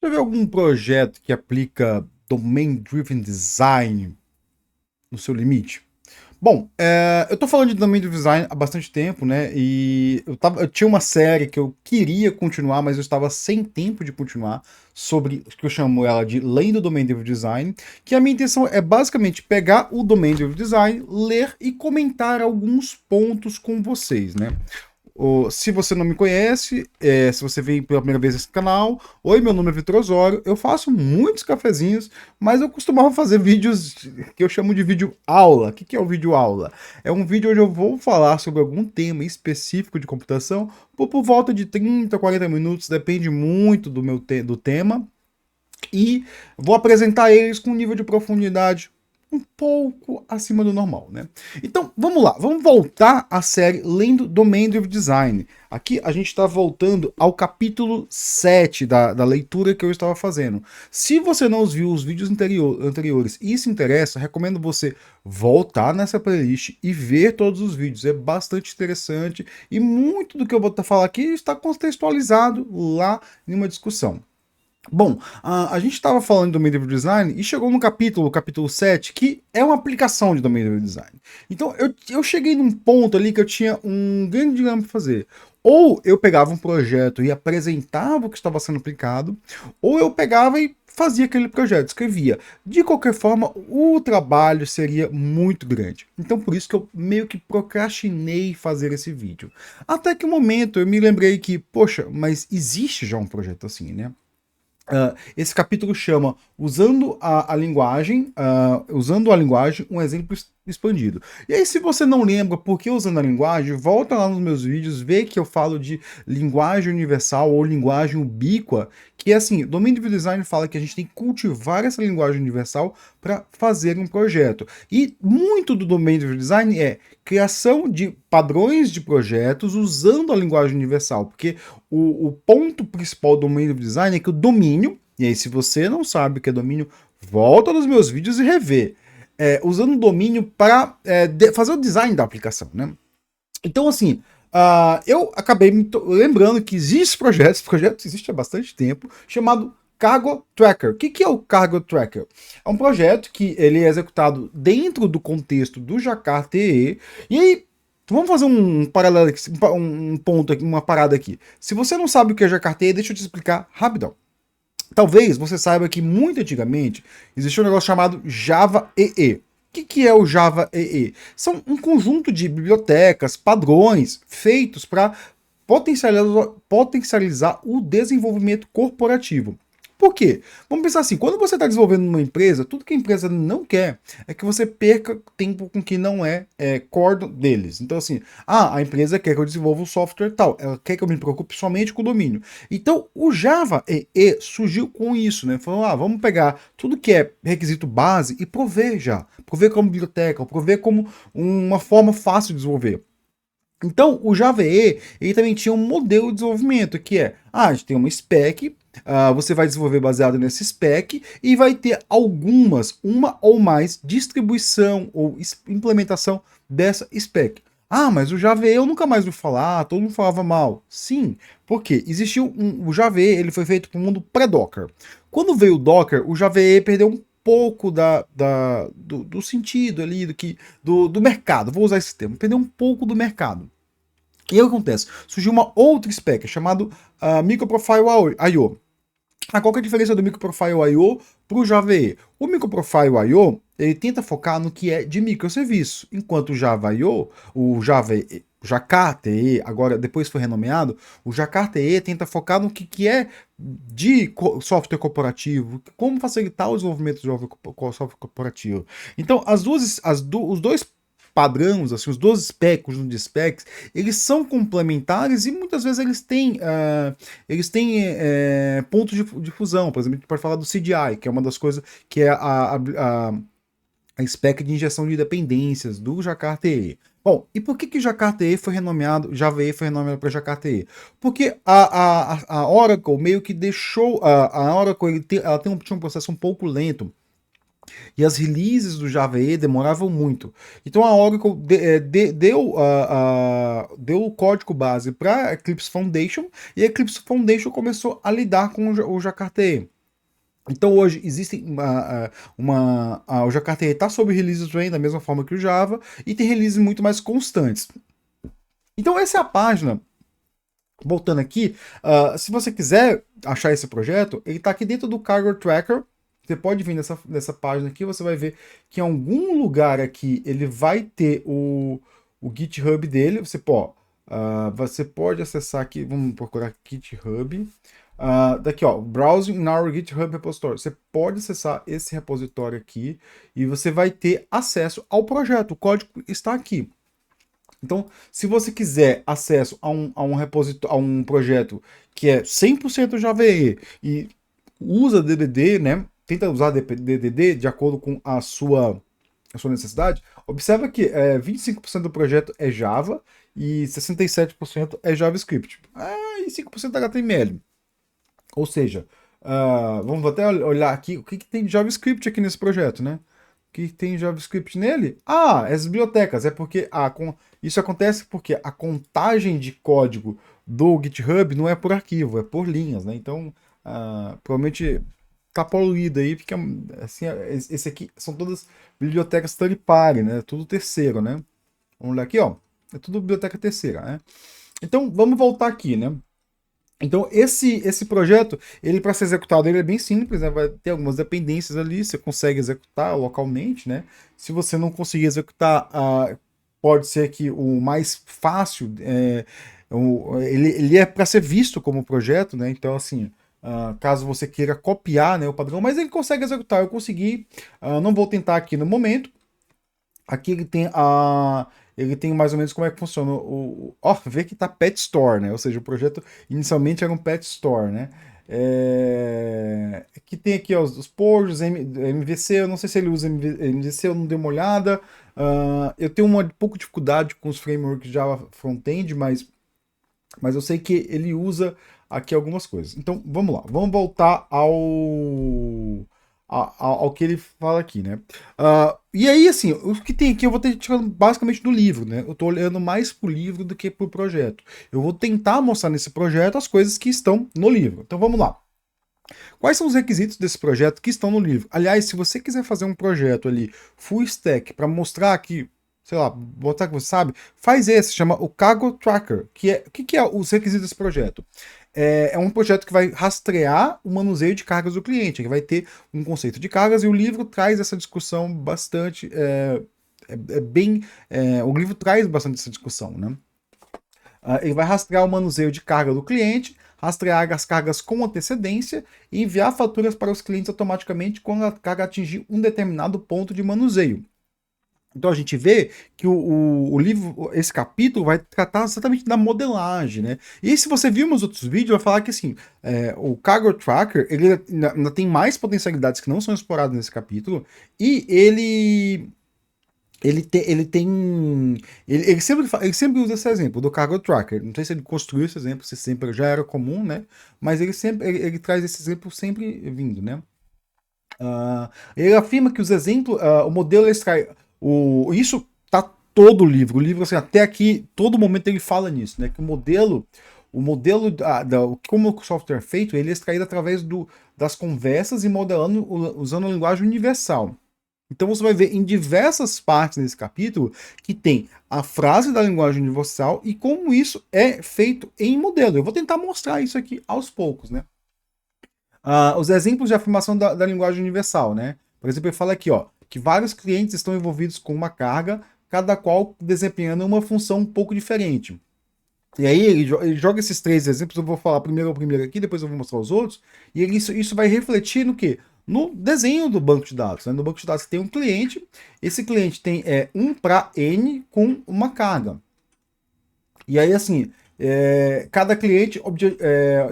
Já viu algum projeto que aplica Domain Driven Design no seu limite? Bom, eu tô falando de Domain Driven Design há bastante tempo, né? E eu tinha uma série que eu queria continuar, mas eu estava sem tempo de continuar, sobre, que eu chamo ela de Lendo Domain Driven Design, que a minha intenção é basicamente pegar o Domain Driven Design, ler e comentar alguns pontos com vocês, né? Se você não me conhece, se você veio pela primeira vez nesse canal, oi, meu nome é Vitor Osório, eu faço muitos cafezinhos, mas eu costumava fazer vídeos que eu chamo de vídeo aula. O que é o vídeo aula? É um vídeo onde eu vou falar sobre algum tema específico de computação, por volta de 30, 40 minutos, depende muito do tema, e vou apresentar eles com um nível de profundidade um pouco acima do normal, né? Então, vamos lá, vamos voltar à série Lendo Domain Driven Design. Aqui a gente está voltando ao capítulo 7 da leitura que eu estava fazendo. Se você não viu os vídeos anteriores e se interessa, recomendo você voltar nessa playlist e ver todos os vídeos. É bastante interessante e muito do que eu vou falar aqui está contextualizado lá em uma discussão. Bom, a gente estava falando de Domain Driven Design e chegou no capítulo 7, que é uma aplicação de Domain Driven Design. Então eu cheguei num ponto ali que eu tinha um grande dilema para fazer. Ou eu pegava um projeto e apresentava o que estava sendo aplicado, ou eu pegava e fazia aquele projeto, escrevia. De qualquer forma, o trabalho seria muito grande. Então por isso que eu meio que procrastinei fazer esse vídeo. Até que um momento eu me lembrei que, poxa, mas existe já um projeto assim, né? Esse capítulo chama Usando a linguagem, um exemplo expandido. E aí, se você não lembra por que usando a linguagem, volta lá nos meus vídeos, vê que eu falo de linguagem universal ou linguagem ubíqua, que é assim, Domain Driven Design fala que a gente tem que cultivar essa linguagem universal para fazer um projeto. E muito do Domain Driven Design é criação de padrões de projetos usando a linguagem universal, porque o ponto principal do Domain Driven Design é que o domínio, e aí se você não sabe o que é domínio, volta nos meus vídeos e revê. Usando o domínio para fazer o design da aplicação, né? Então, assim, eu acabei me lembrando que existe esse projeto existe há bastante tempo, chamado Cargo Tracker. O que é o Cargo Tracker? É um projeto que ele é executado dentro do contexto do Jakarta EE, e aí vamos fazer um paralelo aqui, um ponto aqui, uma parada aqui. Se você não sabe o que é Jakarta EE, deixa eu te explicar rapidão. Talvez você saiba que muito antigamente existia um negócio chamado Java EE. O que é o Java EE? São um conjunto de bibliotecas, padrões feitos para potencializar o desenvolvimento corporativo. Por quê? Vamos pensar assim, quando você está desenvolvendo uma empresa, tudo que a empresa não quer é que você perca tempo com que não é core deles. Então assim, a empresa quer que eu desenvolva um software tal, ela quer que eu me preocupe somente com o domínio. Então o Java EE surgiu com isso, né? Falou, vamos pegar tudo que é requisito base e prover já. Prover como biblioteca, prover como uma forma fácil de desenvolver. Então, o Java EE, ele também tinha um modelo de desenvolvimento, que a gente tem uma spec, você vai desenvolver baseado nesse spec, e vai ter uma ou mais distribuição ou implementação dessa spec. Mas o Java EE eu nunca mais ouvi falar, todo mundo falava mal. Sim, porque existiu o Java EE, ele foi feito para o mundo pré-Docker. Quando veio o Docker, o Java EE perdeu um pouco do sentido ali, do mercado, vou usar esse termo, perdeu um pouco do mercado. E aí o que acontece? Surgiu uma outra spec chamada Microprofile I/O. Qual que é a diferença do Microprofile I/O para o Java EE? O Microprofile I/O ele tenta focar no que é de microserviço, enquanto o Java I/O, o Java EE, Jakarta EE, agora depois foi renomeado, o Jakarta EE tenta focar no que é de software corporativo, como facilitar o desenvolvimento de software corporativo. Então, os dois padrões, assim, os dois specs, de specs, eles são complementares e muitas vezes eles têm pontos de fusão. Por exemplo, a gente pode falar do CDI, que é uma das coisas que é a spec de injeção de dependências do Jakarta EE. Bom, e por que Jakarta EE foi renomeado, Java EE foi renomeado para Jakarta EE? Porque a Oracle meio que deixou, a Oracle ela tinha um processo um pouco lento, e as releases do Java EE demoravam muito. Então a Oracle deu o código base para Eclipse Foundation, e a Eclipse Foundation começou a lidar com o Jakarta EE. Então hoje existem o Jakarta está sob release train da mesma forma que o Java e tem releases muito mais constantes. Então essa é a página. Voltando aqui, se você quiser achar esse projeto, ele está aqui dentro do Cargo Tracker. Você pode vir nessa página aqui, você vai ver que em algum lugar aqui ele vai ter o GitHub dele. Você pode acessar aqui, vamos procurar GitHub. Daqui, ó, Browsing in our GitHub repository. Você pode acessar esse repositório aqui e você vai ter acesso ao projeto. O código está aqui. Então, se você quiser acesso a um projeto que é 100% Java EE e usa DDD, né? Tenta usar DDD de acordo com a sua necessidade, observa que 25% do projeto é Java e 67% é JavaScript. E 5% é HTML. Ou seja, vamos até olhar aqui o que tem de JavaScript aqui nesse projeto, né? O que tem JavaScript nele? As bibliotecas. É porque isso acontece porque a contagem de código do GitHub não é por arquivo, é por linhas, né? Então, provavelmente tá poluído aí, porque assim, esse aqui são todas bibliotecas third party, né? Tudo terceiro, né? Vamos olhar aqui, ó. É tudo biblioteca terceira, né? Então, vamos voltar aqui, né? Então, esse projeto, ele para ser executado, ele é bem simples, né? Vai ter algumas dependências ali, você consegue executar localmente, né? Se você não conseguir executar, pode ser que o mais fácil, ele é para ser visto como projeto, né? Então, assim, caso você queira copiar, né, o padrão, mas ele consegue executar, eu consegui, não vou tentar aqui no momento. Aqui ele tem mais ou menos como é que funciona. Vê que tá Pet Store, né? Ou seja, o projeto inicialmente era um Pet Store, né? Que tem aqui ó, os pojos, MVC, eu não sei se ele usa MVC, eu não dei uma olhada. Eu tenho um pouco de dificuldade com os frameworks Java Frontend, mas eu sei que ele usa aqui algumas coisas. Então, vamos lá. Vamos voltar ao que ele fala aqui, né? E aí, assim, o que tem aqui eu vou ter tirando basicamente do livro, né? Eu estou olhando mais pro livro do que pro projeto. Eu vou tentar mostrar nesse projeto as coisas que estão no livro. Então, vamos lá. Quais são os requisitos desse projeto que estão no livro? Aliás, se você quiser fazer um projeto ali full stack para mostrar que, sei lá, botar que você sabe, faz esse, chama o Cargo Tracker, o que é os requisitos desse projeto? É um projeto que vai rastrear o manuseio de cargas do cliente, que vai ter um conceito de cargas, e o livro traz essa discussão bastante. O livro traz bastante essa discussão, né? Ele vai rastrear o manuseio de carga do cliente, rastrear as cargas com antecedência e enviar faturas para os clientes automaticamente quando a carga atingir um determinado ponto de manuseio. Então a gente vê que o livro, esse capítulo, vai tratar exatamente da modelagem, né? E se você viu meus outros vídeos, vai falar que assim, o Cargo Tracker, ele ainda tem mais potencialidades que não são exploradas nesse capítulo, e ele sempre usa esse exemplo do Cargo Tracker. Não sei se ele construiu esse exemplo, se sempre já era comum, né? Mas ele traz esse exemplo sempre vindo, né? Ele afirma que os exemplos, o modelo extrai, isso tá todo o livro. O livro, assim, até aqui, todo momento ele fala nisso, né? Que o modelo como o software é feito, ele é extraído através das conversas e modelando usando a linguagem universal. Então você vai ver em diversas partes desse capítulo que tem a frase da linguagem universal e como isso é feito em modelo. Eu vou tentar mostrar isso aqui aos poucos, né? Os exemplos de afirmação da linguagem universal, né? Por exemplo, ele fala aqui, ó, que vários clientes estão envolvidos com uma carga, cada qual desempenhando uma função um pouco diferente. E aí ele joga esses três exemplos, eu vou falar primeiro o primeiro aqui, depois eu vou mostrar os outros, e isso vai refletir no quê? No desenho do banco de dados. Né? No banco de dados tem um cliente, esse cliente tem 1 para N com uma carga. E aí, assim, cada cliente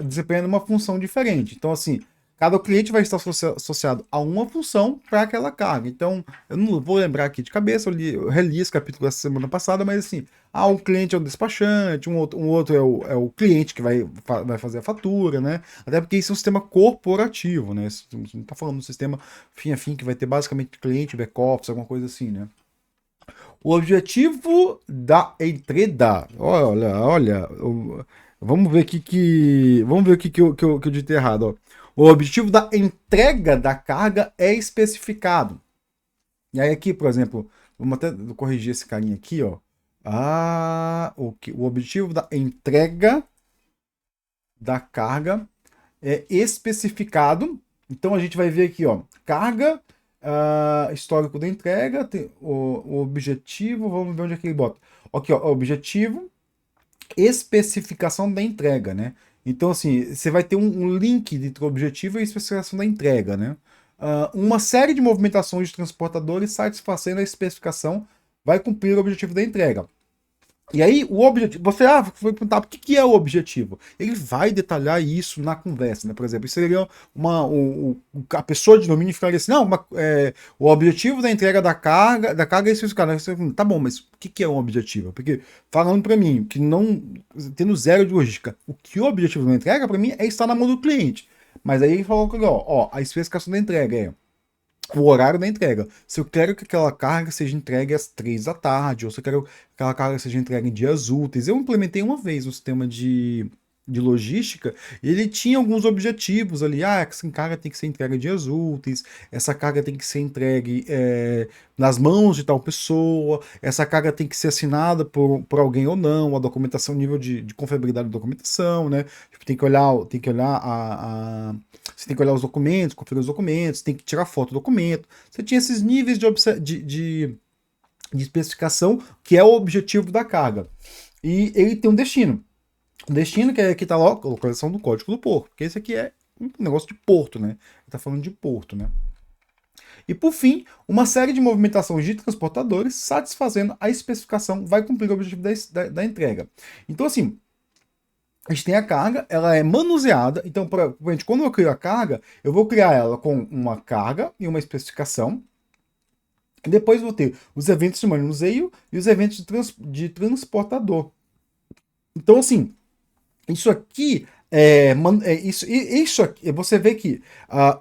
desempenha uma função diferente. Então, assim, cada cliente vai estar associado a uma função para aquela carga. Então, eu não vou lembrar aqui de cabeça, eu reli esse capítulo essa semana passada, mas assim, um cliente é o despachante, um outro é o cliente que vai fazer a fatura, né? Até porque isso é um sistema corporativo, né? A gente não está falando do sistema fim a fim, que vai ter basicamente cliente, back-office, alguma coisa assim, né? O objetivo da entrega, olha, Vamos ver vamos ver o que eu disse errado, ó. O objetivo da entrega da carga é especificado. E aí aqui, por exemplo, vamos até corrigir esse carinha aqui, ó. O objetivo da entrega da carga é especificado. Então a gente vai ver aqui, ó, carga, histórico da entrega, o objetivo, vamos ver onde é que ele bota. Aqui, ó, objetivo, especificação da entrega, né? Então, assim, você vai ter um link entre o objetivo e a especificação da entrega, né? Uma série de movimentações de transportadores satisfazendo a especificação vai cumprir o objetivo da entrega. E aí, o objetivo. Você foi perguntar o que é o objetivo. Ele vai detalhar isso na conversa, né? Por exemplo, isso seria a pessoa de domínio ficaria assim: não, o objetivo da entrega da carga é especificado. Tá bom, mas o que é um objetivo? Porque falando para mim, que não. Tendo zero de logística, o que o objetivo da entrega, para mim, é estar na mão do cliente. Mas aí ele falou que, ó, a especificação da entrega é o horário da entrega. Se eu quero que aquela carga seja entregue às 3 da tarde, ou se eu quero que aquela carga seja entregue em dias úteis. Eu implementei uma vez um sistema de logística, e ele tinha alguns objetivos ali. Essa carga tem que ser entregue em dias úteis, essa carga tem que ser entregue nas mãos de tal pessoa, essa carga tem que ser assinada por alguém ou não, a documentação, nível de confiabilidade da documentação, né? Tipo, você tem que olhar os documentos, conferir os documentos, tem que tirar foto do documento. Você tinha esses níveis de especificação, que é o objetivo da carga. E ele tem um destino. O destino que está lá, a localização do código do porto. Porque esse aqui é um negócio de porto, né? Ele está falando de porto, né? E por fim, uma série de movimentações de transportadores satisfazendo a especificação vai cumprir o objetivo da entrega. Então, assim, a gente tem a carga, ela é manuseada. Então, quando eu crio a carga, eu vou criar ela com uma carga e uma especificação. E depois vou ter os eventos de manuseio e os eventos de transportador. Então, assim, isso aqui isso aqui, você vê que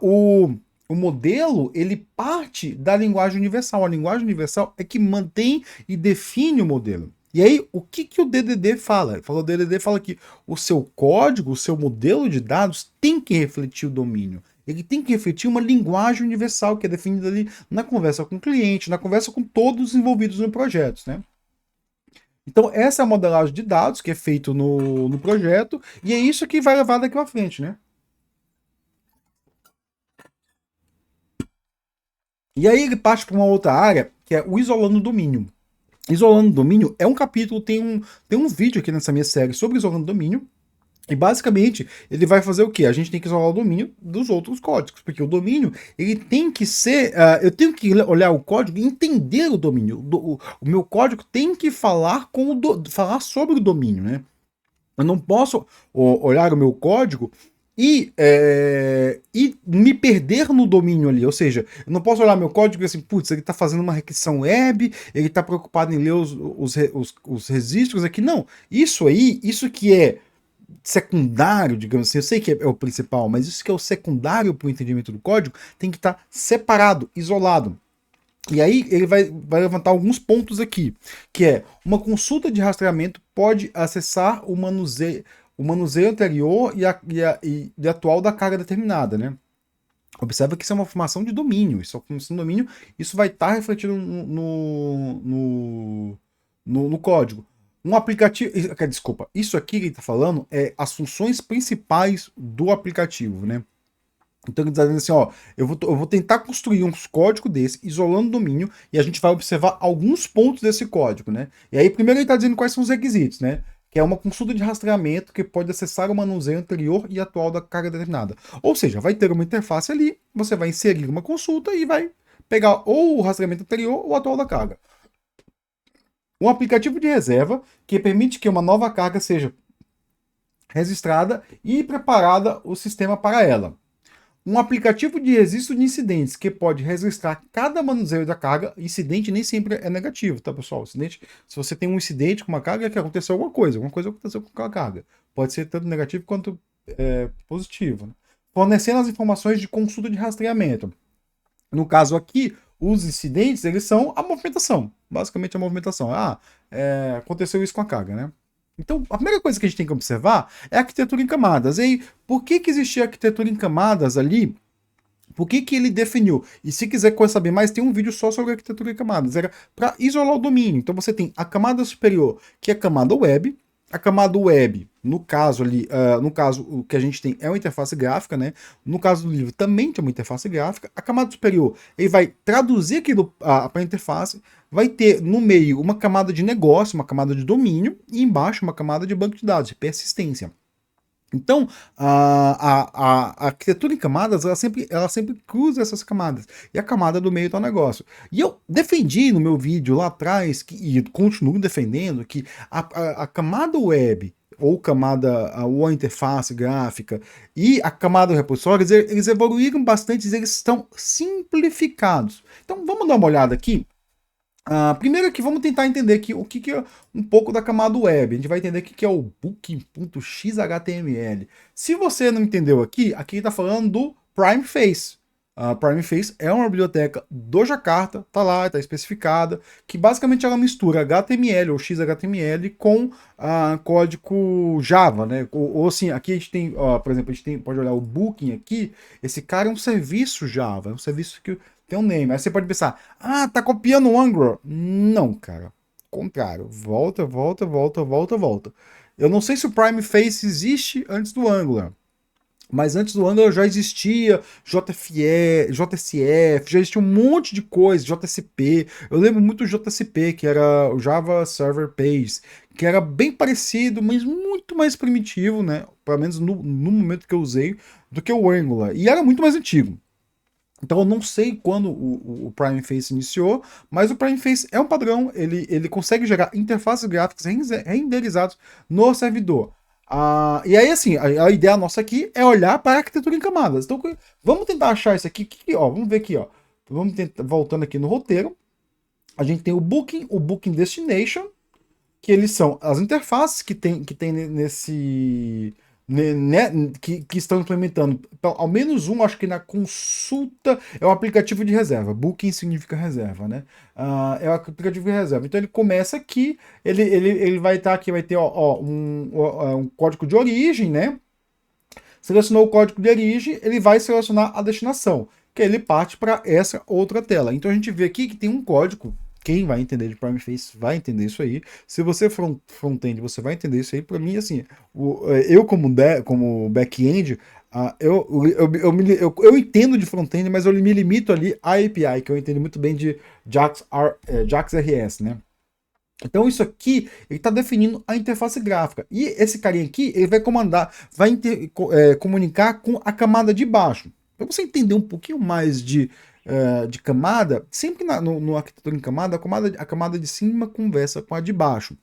o modelo ele parte da linguagem universal. A linguagem universal é que mantém e define o modelo. E aí, o que o DDD fala? O DDD fala que o seu código, o seu modelo de dados tem que refletir o domínio. Ele tem que refletir uma linguagem universal que é definida ali na conversa com o cliente, na conversa com todos os envolvidos no projeto, né? Então, essa é a modelagem de dados que é feito no projeto, e é isso que vai levar daqui para frente, né? E aí ele parte para uma outra área, que é o isolando o domínio. Isolando o domínio é um capítulo, tem um vídeo aqui nessa minha série sobre isolando o domínio, e basicamente ele vai fazer o quê? A gente tem que isolar o domínio dos outros códigos, porque o domínio ele tem que ser. Eu tenho que olhar o código e entender o domínio. O meu código tem que falar falar sobre o domínio, né? Eu não posso olhar o meu código e me perder no domínio ali. Ou seja, eu não posso olhar meu código e assim, putz, ele está fazendo uma requisição web, ele está preocupado em ler os registros aqui. Não, isso que é secundário, digamos assim, eu sei que é o principal, mas isso que é o secundário para o entendimento do código tem que estar separado, isolado. E aí ele vai levantar alguns pontos aqui, que é uma consulta de rastreamento pode acessar o manuseio anterior e atual da carga determinada, né? Observa que isso é uma formação de domínio, isso é uma formação de domínio, isso vai estar refletido no código. Um aplicativo, desculpa, isso aqui que ele está falando é as funções principais do aplicativo, né? Então ele está dizendo assim, ó, eu vou tentar construir uns códigos desse, isolando o domínio, e a gente vai observar alguns pontos desse código, né? E aí primeiro ele está dizendo quais são os requisitos, né? Que é uma consulta de rastreamento que pode acessar o manuseio anterior e atual da carga determinada. Ou seja, vai ter uma interface ali, você vai inserir uma consulta e vai pegar ou o rastreamento anterior ou o atual da carga. Um aplicativo de reserva que permite que uma nova carga seja registrada e preparada o sistema para ela. Um aplicativo de registro de incidentes que pode registrar cada manuseio da carga. Incidente nem sempre é negativo, tá, pessoal? Incidente, se você tem um incidente com uma carga, é que aconteceu alguma coisa aconteceu com aquela carga. Pode ser tanto negativo quanto positivo. Né? Fornecendo as informações de consulta de rastreamento. No caso aqui, os incidentes, eles são a movimentação. Basicamente a movimentação. Aconteceu isso com a carga, né? Então, a primeira coisa que a gente tem que observar é a arquitetura em camadas. E aí, por que existia arquitetura em camadas ali? Por que ele definiu? E se quiser saber mais, tem um vídeo só sobre arquitetura em camadas. Era para isolar o domínio. Então você tem a camada superior, que é a camada web. A camada web, no caso ali, no caso o que a gente tem é uma interface gráfica, né? No caso do livro também tem uma interface gráfica. A camada superior, ele vai traduzir aquilo para a interface, vai ter no meio uma camada de negócio, uma camada de domínio, e embaixo uma camada de banco de dados, de persistência. Então, a arquitetura em camadas, ela sempre cruza essas camadas. E a camada do meio está o negócio. E eu defendi no meu vídeo lá atrás, e continuo defendendo, que a camada web, ou ou a interface gráfica, e a camada do repositório, eles evoluíram bastante, eles estão simplificados. Então, vamos dar uma olhada aqui. Primeiro aqui, vamos tentar entender aqui o que é um pouco da camada web. A gente vai entender o que é o booking.xhtml. Se você não entendeu aqui está falando do Primeface. Primeface é uma biblioteca do Jakarta, tá lá, tá especificada, que basicamente ela mistura HTML ou XHTML com código Java, né? Ou assim, aqui a gente tem, por exemplo, a gente pode olhar o Booking aqui, esse cara é um serviço Java, é um serviço que tem um name. Aí você pode pensar, tá copiando o Angular. Não, cara. Contrário. Volta. Eu não sei se o Primeface existe antes do Angular. Mas antes do Angular já existia JFE, JSF, já existia um monte de coisa, JCP. Eu lembro muito do JCP, que era o Java Server Page, que era bem parecido, mas muito mais primitivo, né? Pelo menos no momento que eu usei, do que o Angular. E era muito mais antigo. Então eu não sei quando o Primeface iniciou, mas o Primeface é um padrão, ele consegue gerar interfaces gráficas renderizadas no servidor. E aí, assim, a ideia nossa aqui é olhar para a arquitetura em camadas. Então, vamos tentar achar isso aqui. Vamos ver aqui, ó. Vamos tentar, voltando aqui no roteiro. A gente tem o Booking Destination, que eles são as interfaces que tem nesse que estão implementando, ao menos um, acho que na consulta, é um aplicativo de reserva. Booking significa reserva, né? É um aplicativo de reserva. Então ele começa aqui, ele vai estar aqui, vai ter um código de origem, né? Selecionou o código de origem, ele vai selecionar a destinação, que ele parte para essa outra tela. Então a gente vê aqui que tem um código. Quem vai entender de Primeface vai entender isso aí. Se você for front-end, você vai entender isso aí. Para mim, assim, eu como back-end, eu entendo de front-end, mas eu me limito ali à API, que eu entendo muito bem de JAX-RS, né? Então isso aqui, ele está definindo a interface gráfica. E esse carinha aqui, ele vai comunicar com a camada de baixo. Para você entender um pouquinho mais de camada, sempre no arquitetura em camada, a camada de cima conversa com a de baixo.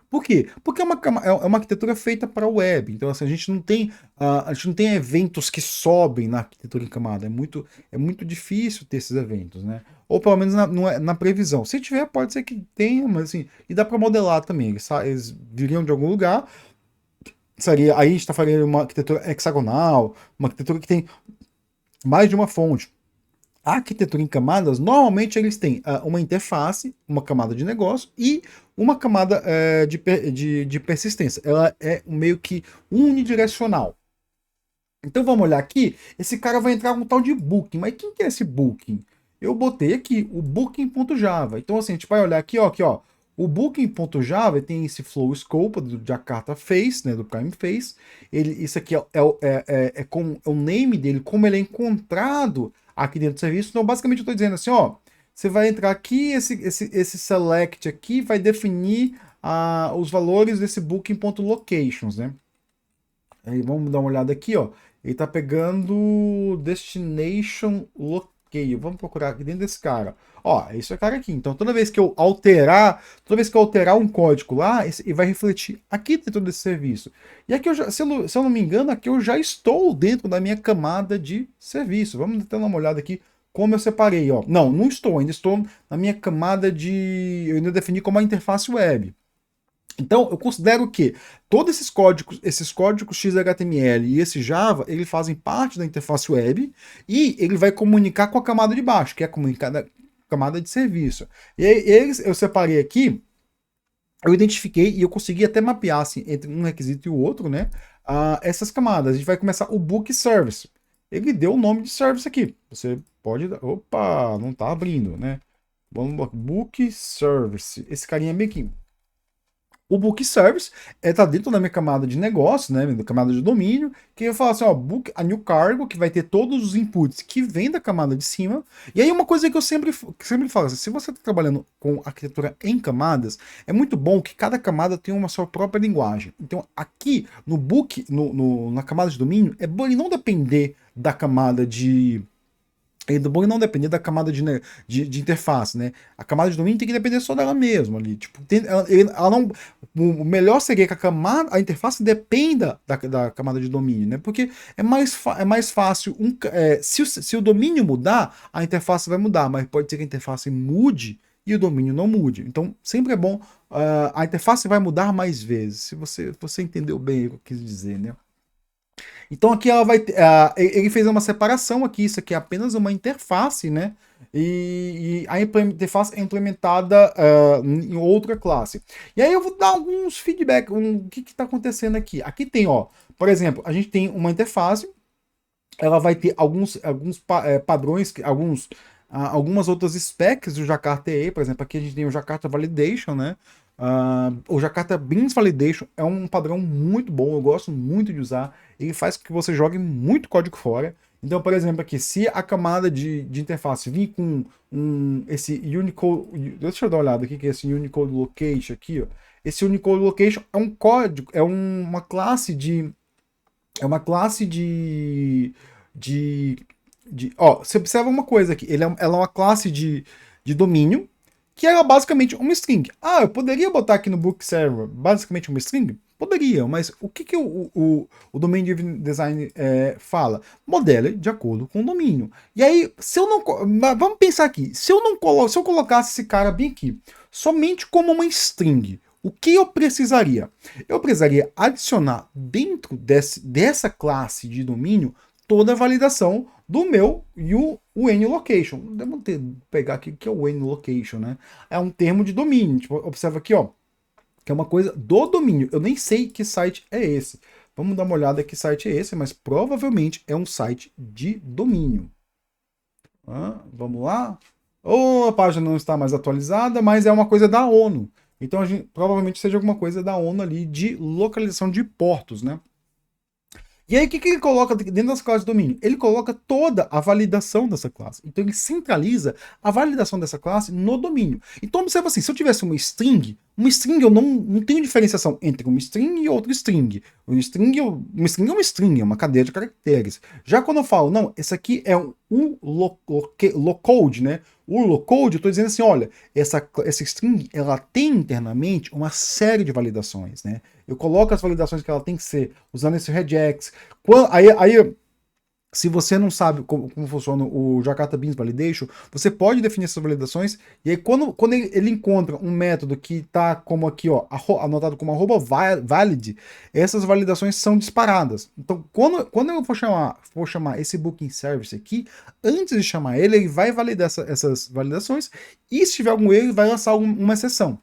Por quê? Porque é uma arquitetura feita para o web. Então, assim, a gente não tem eventos que sobem na arquitetura em camada. É muito difícil ter esses eventos, né? Ou pelo menos na previsão. Se tiver, pode ser que tenha, mas assim, e dá para modelar também. Eles viriam de algum lugar. Aí a gente está falando uma arquitetura hexagonal, uma arquitetura que tem mais de uma fonte. A arquitetura em camadas, normalmente eles têm uma interface, uma camada de negócio e uma camada de persistência. Ela é meio que unidirecional. Então vamos olhar aqui, esse cara vai entrar com um tal de Booking. Mas quem que é esse Booking? Eu botei aqui o Booking.java. Então assim, a gente vai olhar aqui, ó. O Booking.java tem esse flow scope do Jakarta Face, né, do Primeface. Isso aqui é o name dele, como ele é encontrado aqui dentro do serviço. Então, basicamente, eu estou dizendo assim, ó, você vai entrar aqui, esse select aqui vai definir os valores desse booking.locations, né? Aí vamos dar uma olhada aqui, ó. Ele está pegando destination location. Vamos procurar aqui dentro desse cara. Ó, é esse cara aqui. Então, toda vez que eu alterar um código lá, ele vai refletir aqui dentro desse serviço. E aqui, se eu não me engano, aqui eu já estou dentro da minha camada de serviço. Vamos dar uma olhada aqui como eu separei, ó. Não estou, ainda estou na minha camada eu ainda defini como a interface web. Então, eu considero que todos esses códigos XHTML e esse Java, eles fazem parte da interface web e ele vai comunicar com a camada de baixo, que é a camada de serviço. E aí, eu separei aqui eu identifiquei e eu consegui até mapear assim, entre um requisito e o outro, né? Essas camadas. A gente vai começar o book service. Ele deu o nome de service aqui. Você pode. Opa, não tá abrindo, né? Vamos book service. Esse carinha é bem aqui. O book service tá dentro da minha camada de negócio, né, da camada de domínio, que eu falo assim, ó, book a new cargo, que vai ter todos os inputs que vem da camada de cima. E aí uma coisa que eu sempre falo, assim, se você está trabalhando com arquitetura em camadas, é muito bom que cada camada tenha uma sua própria linguagem. Então aqui no book, na camada de domínio, é bom ele não depender da camada de e do bom não depender da camada de interface, né? A camada de domínio tem que depender só dela mesma ali. Tipo, ela não, o melhor seria que a interface dependa da camada de domínio, né? Porque é mais fácil. Se o domínio mudar, a interface vai mudar, mas pode ser que a interface mude e o domínio não mude. Então, sempre é bom. A interface vai mudar mais vezes. Se você entendeu bem o que eu quis dizer, né? Então aqui ela vai ele fez uma separação aqui, isso aqui é apenas uma interface, né? E a interface é implementada em outra classe. E aí eu vou dar alguns feedback, o que está acontecendo aqui. Aqui tem, ó, por exemplo, a gente tem uma interface, ela vai ter alguns padrões, algumas outras specs do Jakarta EE, por exemplo, aqui a gente tem o Jakarta Validation, né? O Jakarta Beans Validation é um padrão muito bom, eu gosto muito de usar. Ele faz com que você jogue muito código fora. Então, por exemplo, aqui, se a camada de interface vir com esse Unicode. Deixa eu dar uma olhada aqui, que é esse Unicode Location aqui, ó. Esse Unicode Location é um código, é uma classe de. É uma classe ó, você observa uma coisa aqui. Ela é uma classe de domínio que era basicamente uma string. Eu poderia botar aqui no book server basicamente uma string? Poderia, mas o que o Domain Driven Design fala? Modele de acordo com o domínio. E aí, se eu não. Vamos pensar aqui. Se eu colocasse esse cara bem aqui, somente como uma string, o que eu precisaria? Eu precisaria adicionar dentro dessa classe de domínio toda a validação do meu UN location. Vamos pegar aqui o que é o UN location, né? É um termo de domínio. Tipo, observa aqui, ó, que é uma coisa do domínio. Eu nem sei que site é esse. Vamos dar uma olhada que site é esse, mas provavelmente é um site de domínio. Vamos lá. Ou a página não está mais atualizada, mas é uma coisa da ONU. Então provavelmente seja alguma coisa da ONU ali de localização de portos, né? E aí, o que ele coloca dentro das classes de domínio? Ele coloca toda a validação dessa classe. Então, ele centraliza a validação dessa classe no domínio. Então, observa assim, se eu tivesse uma string eu não tenho diferenciação entre uma string e outra string. Uma string é uma string, é uma cadeia de caracteres. Já quando eu falo, não, esse aqui é um locode, né? O locode, eu estou dizendo assim, olha, essa string, ela tem internamente uma série de validações, né? Eu coloco as validações que ela tem que ser, usando esse regex. Aí se você não sabe como funciona o Jakarta Beans Validation, você pode definir essas validações, e aí quando ele encontra um método que está como aqui, ó, anotado como @valid, essas validações são disparadas. Então, quando eu for chamar esse booking service aqui, antes de chamar ele vai validar essas validações, e se tiver algum erro, ele vai lançar uma exceção.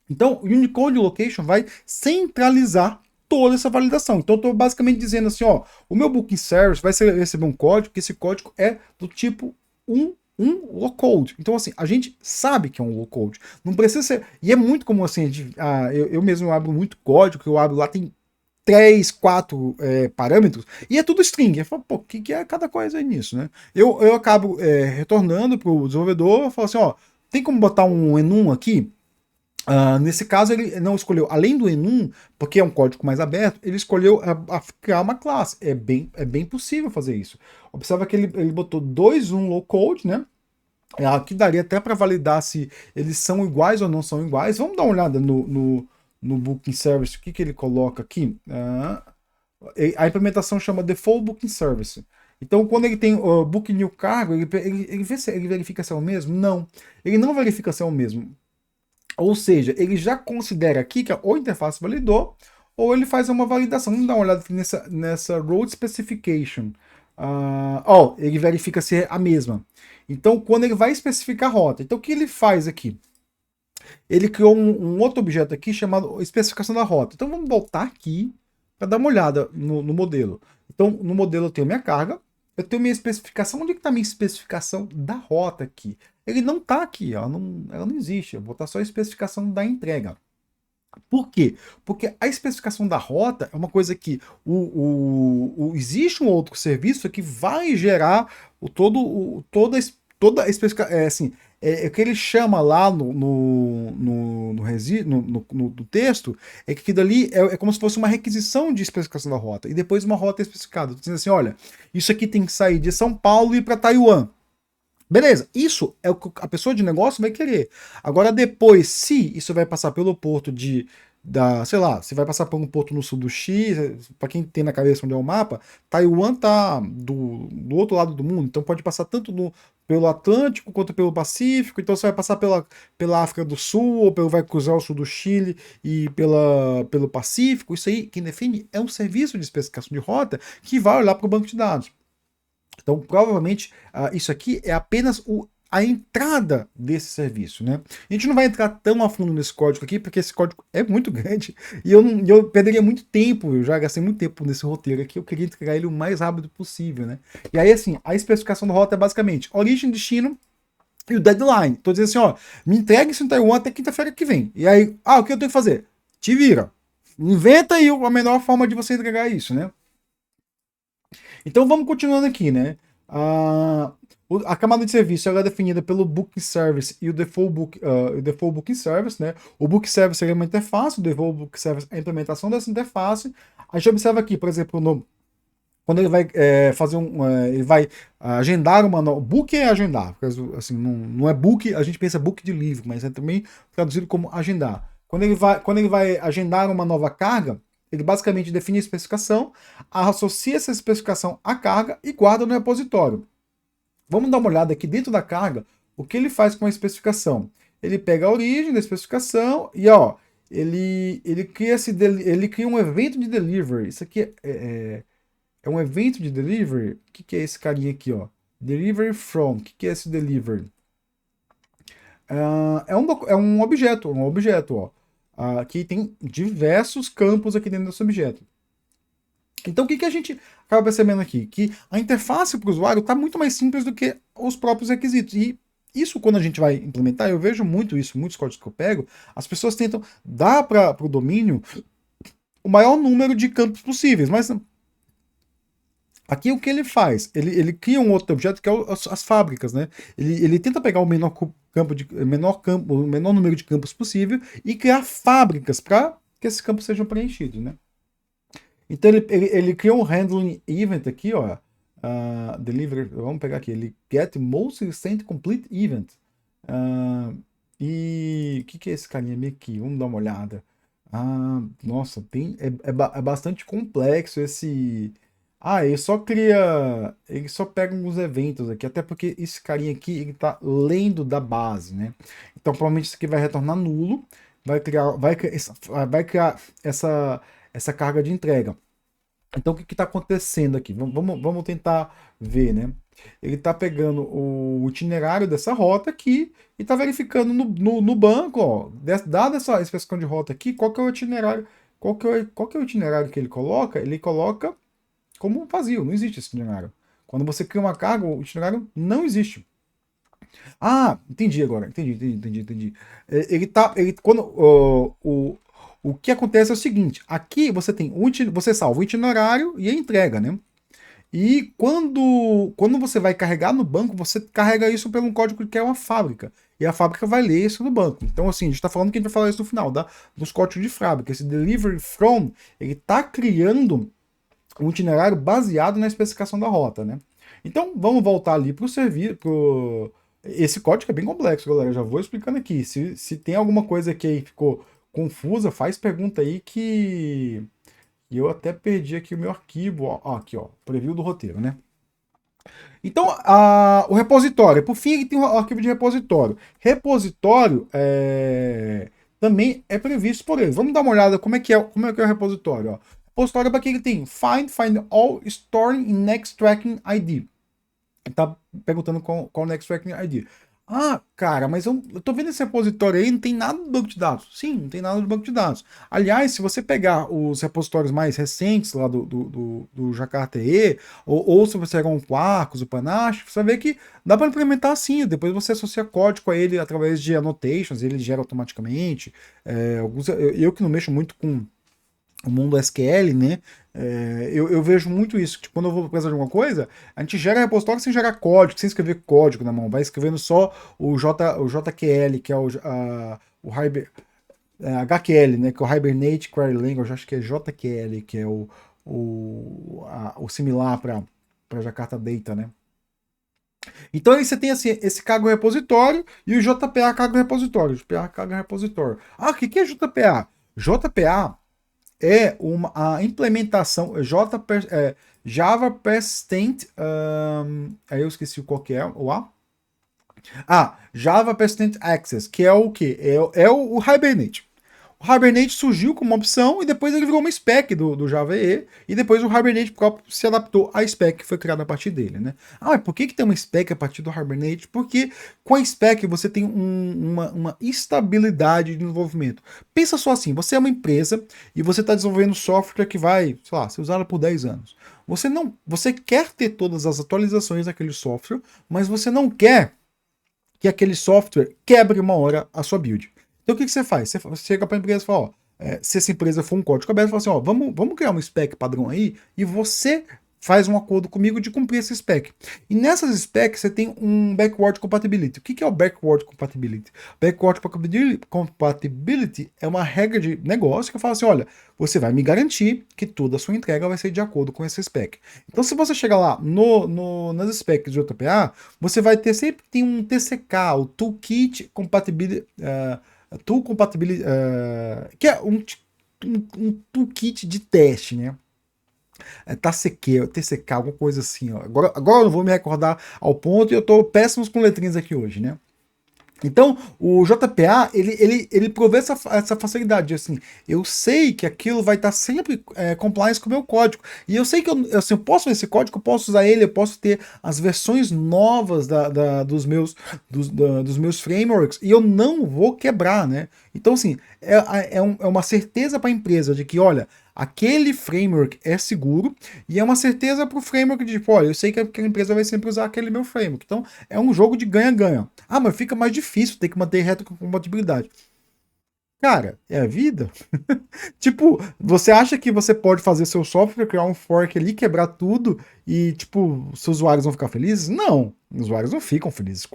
Então, o Unicode Location vai centralizar toda essa validação. Então, eu estou basicamente dizendo assim, ó, o meu booking service vai receber um código, que esse código é do tipo um locode. Então, assim, a gente sabe que é um locode. Não precisa ser... E é muito comum, assim, eu mesmo abro muito código, que eu abro lá, tem 3, 4 parâmetros, e é tudo string. Eu falo, pô, o que é cada coisa aí nisso, né? Eu acabo retornando para o desenvolvedor, eu falo assim, ó, tem como botar um enum aqui? Nesse caso, ele não escolheu, além do enum, porque é um código mais aberto, ele escolheu criar uma classe. É bem possível fazer isso. Observa que ele botou 2 low code, né? Aqui daria até para validar se eles são iguais ou não são iguais. Vamos dar uma olhada no Booking Service, o que ele coloca aqui. A implementação chama Default Booking Service. Então, quando ele tem o Book New Cargo, ele verifica se é o mesmo? Não. Ele não verifica se é o mesmo. Ou seja, ele já considera aqui que ou a interface validou, ou ele faz uma validação. Vamos dar uma olhada aqui nessa Road Specification. Ele verifica se é a mesma. Então, quando ele vai especificar a rota. Então, o que ele faz aqui? ele criou um outro objeto aqui chamado especificação da rota. Então vamos voltar aqui para dar uma olhada no modelo. Então no modelo eu tenho minha carga, eu tenho minha especificação. Onde é que está minha especificação da rota aqui? Ele não está aqui, ó, ela não existe. Eu vou botar só a especificação da entrega. Por quê? Porque a especificação da rota é uma coisa que existe um outro serviço que vai gerar toda a especificação. Assim, é o que ele chama lá no texto, é que aquilo ali é como se fosse uma requisição de especificação da rota, e depois uma rota especificada. Dizendo assim, olha, isso aqui tem que sair de São Paulo e ir para Taiwan. Beleza, isso é o que a pessoa de negócio vai querer. Agora, depois, se isso vai passar pelo porto sei lá, se vai passar por um porto no sul do X, para quem tem na cabeça onde é o mapa, Taiwan tá do outro lado do mundo, então pode passar tanto pelo Atlântico quanto pelo Pacífico, então você vai passar pela África do Sul, ou vai cruzar o sul do Chile e pelo Pacífico. Isso aí, quem define é um serviço de especificação de rota que vai olhar para o banco de dados. Então, provavelmente, isso aqui é apenas a entrada desse serviço, né? A gente não vai entrar tão a fundo nesse código aqui, porque esse código é muito grande e eu perderia muito tempo, eu já gastei muito tempo nesse roteiro aqui, eu queria entregar ele o mais rápido possível, né? E aí, assim, a especificação da rota é basicamente origem, destino e o deadline. Tô dizendo assim, ó, me entregue isso em Taiwan até quinta-feira que vem. E aí, o que eu tenho que fazer? Te vira. Inventa aí a melhor forma de você entregar isso, né? Então vamos continuando aqui, né? A camada de serviço ela é definida pelo Booking Service e o Default Booking Service, né? O Booking Service é uma interface, o Default Booking Service é a implementação dessa interface. A gente observa aqui, por exemplo, quando ele vai fazer ele vai agendar uma nova. Book é agendar, porque assim, não é book, a gente pensa book de livro, mas é também traduzido como agendar. Quando ele vai agendar uma nova carga, ele basicamente define a especificação, associa essa especificação à carga e guarda no repositório. Vamos dar uma olhada aqui dentro da carga, o que ele faz com a especificação. Ele pega a origem da especificação e ó, ele cria um evento de delivery. Isso aqui é um evento de delivery. O que é esse carinha aqui, ó? Delivery from. O que é esse delivery? É um objeto, ó. Que tem diversos campos aqui dentro desse objeto. Então, o que a gente acaba percebendo aqui? Que a interface para o usuário está muito mais simples do que os próprios requisitos. E isso, quando a gente vai implementar, eu vejo muito isso, muitos códigos que eu pego, as pessoas tentam dar para o domínio o maior número de campos possíveis, mas aqui o que ele faz? Ele cria um outro objeto que é as fábricas, né? Ele tenta pegar o menor número de campos possível e criar fábricas para que esses campos sejam preenchidos, né? Então ele criou um handling event aqui, ó. Delivery, vamos pegar aqui, ele get most recent complete event. E o que é esse carinha aqui? Vamos dar uma olhada. Nossa, é bastante complexo esse. Ele só pega alguns eventos aqui, até porque esse carinha aqui, ele tá lendo da base, né? Então provavelmente isso aqui vai retornar nulo, vai criar essa carga de entrega. Então, o que está acontecendo aqui? Vamos tentar ver, né? Ele está pegando o itinerário dessa rota aqui e está verificando no banco, ó, dada essa especificação de rota aqui, qual que é o itinerário, qual que é o itinerário que ele coloca? Ele coloca como vazio, não existe esse itinerário. Quando você cria uma carga, o itinerário não existe. Entendi agora. Entendi. O que acontece é o seguinte: aqui você salva o itinerário e a entrega, né? E quando você vai carregar no banco, você carrega isso pelo código que é uma fábrica. E a fábrica vai ler isso no banco. Então, assim, a gente está falando que a gente vai falar isso no final, dos códigos de fábrica. Esse delivery from, ele está criando um itinerário baseado na especificação da rota, né? Então, vamos voltar ali para o serviço. Esse código é bem complexo, galera. Eu já vou explicando aqui. Se tem alguma coisa que aí ficou confusa, faz pergunta aí que eu até perdi aqui o meu arquivo. Aqui, ó. Preview do roteiro, né? Então, o repositório. Por fim, ele tem o arquivo de repositório. Repositório também é previsto por ele. Vamos dar uma olhada como é que é o repositório. Ó. Repositório é para que ele tem find all, storing in next tracking ID. Ele está perguntando qual o next tracking ID. Ah, cara, mas eu tô vendo esse repositório aí, não tem nada do banco de dados. Sim, não tem nada do banco de dados. Aliás, se você pegar os repositórios mais recentes lá do Jakarta EE, ou se você pegar um Quarkus, o Panache, você vai ver que dá para implementar assim. Depois você associa código a ele através de annotations, ele gera automaticamente. Eu que não mexo muito com o mundo SQL, né? Eu vejo muito isso. Tipo, quando eu vou precisar de alguma coisa, a gente gera repositório sem gerar código, sem escrever código na mão. Vai escrevendo só o JQL, que é HQL, né? Que é o Hibernate Query Language, acho que é JQL, que é o similar para Jakarta Data, né? Então aí você tem assim, esse cargo repositório e o JPA cargo repositório. JPA cargo repositório. Ah, o que é JPA? JPA é a implementação Java Persistent. Aí eu esqueci qual que é o A. Java Persistent Access, que é o que? É o Hibernate. O Hibernate surgiu como uma opção e depois ele virou uma spec do Java EE e depois o Hibernate próprio se adaptou à spec que foi criada a partir dele, né? Mas por que tem uma spec a partir do Hibernate? Porque com a spec você tem uma estabilidade de desenvolvimento. Pensa só assim, você é uma empresa e você está desenvolvendo software que vai, sei lá, ser usado por 10 anos. Você quer ter todas as atualizações daquele software, mas você não quer que aquele software quebre uma hora a sua build. Então o que você faz? Você chega para a empresa e fala, ó, se essa empresa for um código aberto, você fala assim, ó, vamos criar um spec padrão aí e você faz um acordo comigo de cumprir esse spec. E nessas specs você tem um backward compatibility. O que é o backward compatibility? Backward compatibility é uma regra de negócio que fala assim, olha, você vai me garantir que toda a sua entrega vai ser de acordo com esse spec. Então se você chegar lá nas specs de JPA, você vai ter sempre tem um TCK, o Toolkit Compatibility, Tool Compatibility, que é um toolkit de teste, né? TCK, alguma coisa assim. Ó. Agora eu não vou me recordar ao ponto e eu tô péssimo com letrinhas aqui hoje, né? Então, o JPA, ele provê essa facilidade, assim, eu sei que aquilo vai estar sempre compliance com o meu código, e eu sei que eu posso ver esse código, eu posso usar ele, eu posso ter as versões novas dos meus frameworks, e eu não vou quebrar, né? Então, assim, é uma certeza para a empresa de que, olha, aquele framework é seguro, e é uma certeza para o framework de, tipo, olha, eu sei que a empresa vai sempre usar aquele meu framework. Então, é um jogo de ganha-ganha. Mas fica mais difícil ter que manter retrocompatibilidade. Cara, é a vida. Tipo, você acha que você pode fazer seu software, criar um fork ali, quebrar tudo e, tipo, os seus usuários vão ficar felizes? Não, os usuários não ficam felizes.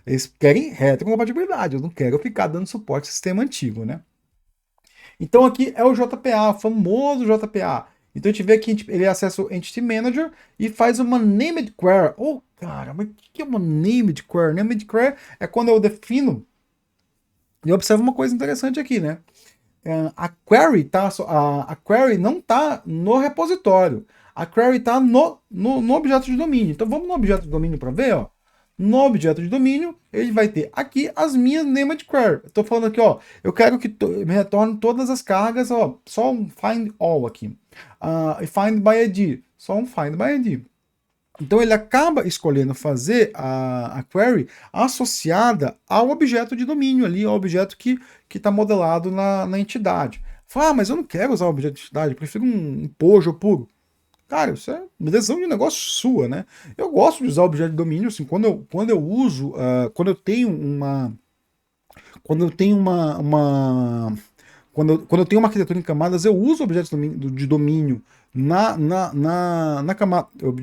Eles querem retrocompatibilidade. Eu não quero ficar dando suporte ao sistema antigo, né? Então aqui é o JPA, o famoso JPA. Então a gente vê que ele acessa o Entity Manager e faz uma Named Query. Oh, cara, mas o que é uma Named Query? Named Query é quando eu defino. E observa uma coisa interessante aqui, né? A query não está no repositório. A query está no objeto de domínio. Então vamos no objeto de domínio para ver, ó. No objeto de domínio, ele vai ter aqui as minhas named query. Estou falando aqui, ó, eu quero que me retorne todas as cargas, ó, só um find all aqui. E find by ID, só um find by ID. Então ele acaba escolhendo fazer a query associada ao objeto de domínio ali, ao objeto que está modelado na entidade. Fala, mas eu não quero usar o objeto de entidade, eu prefiro um POJO puro. Cara, isso é uma decisão de negócio sua, né? Eu gosto de usar objeto de domínio, assim, quando eu uso, quando eu tenho quando eu tenho quando eu tenho uma arquitetura em camadas, eu uso objetos de domínio na camada. Eu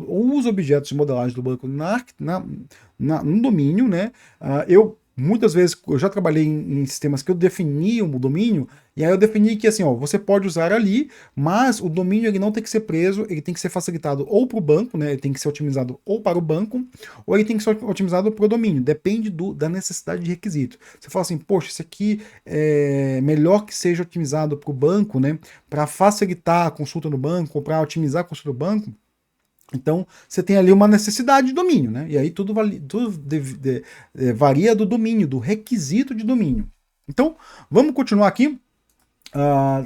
uso objetos de modelagem do banco no domínio, né? Muitas vezes eu já trabalhei em sistemas que eu defini o domínio, e aí eu defini que assim, ó, você pode usar ali, mas o domínio ele não tem que ser preso, ele tem que ser facilitado ou para o banco, né? Ele tem que ser otimizado ou para o banco, ou ele tem que ser otimizado para o domínio. Depende da necessidade de requisito. Você fala assim, poxa, isso aqui é melhor que seja otimizado para o banco, né? Para facilitar a consulta no banco, ou para otimizar a consulta do banco. Então, você tem ali uma necessidade de domínio, né? E aí tudo varia do domínio, do requisito de domínio. Então, vamos continuar aqui,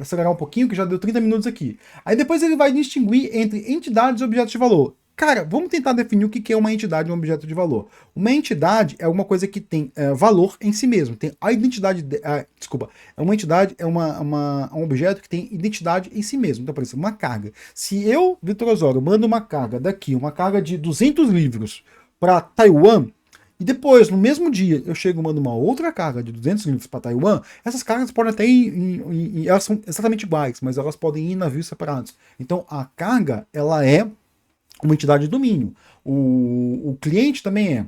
acelerar um pouquinho, que já deu 30 minutos aqui. Aí depois ele vai distinguir entre entidades e objetos de valor. Cara, vamos tentar definir o que é uma entidade e um objeto de valor. Uma entidade é uma coisa que tem valor em si mesmo, tem a identidade. Desculpa, é uma entidade, é um objeto que tem identidade em si mesmo. Então, por exemplo, uma carga. Se eu, Vitor Osório, mando uma carga daqui, uma carga de 200 livros para Taiwan, e depois, no mesmo dia, eu chego e mando uma outra carga de 200 livros para Taiwan, essas cargas podem até ir, elas são exatamente iguais, mas elas podem ir em navios separados. Então, a carga, ela é uma entidade de domínio. O cliente também é.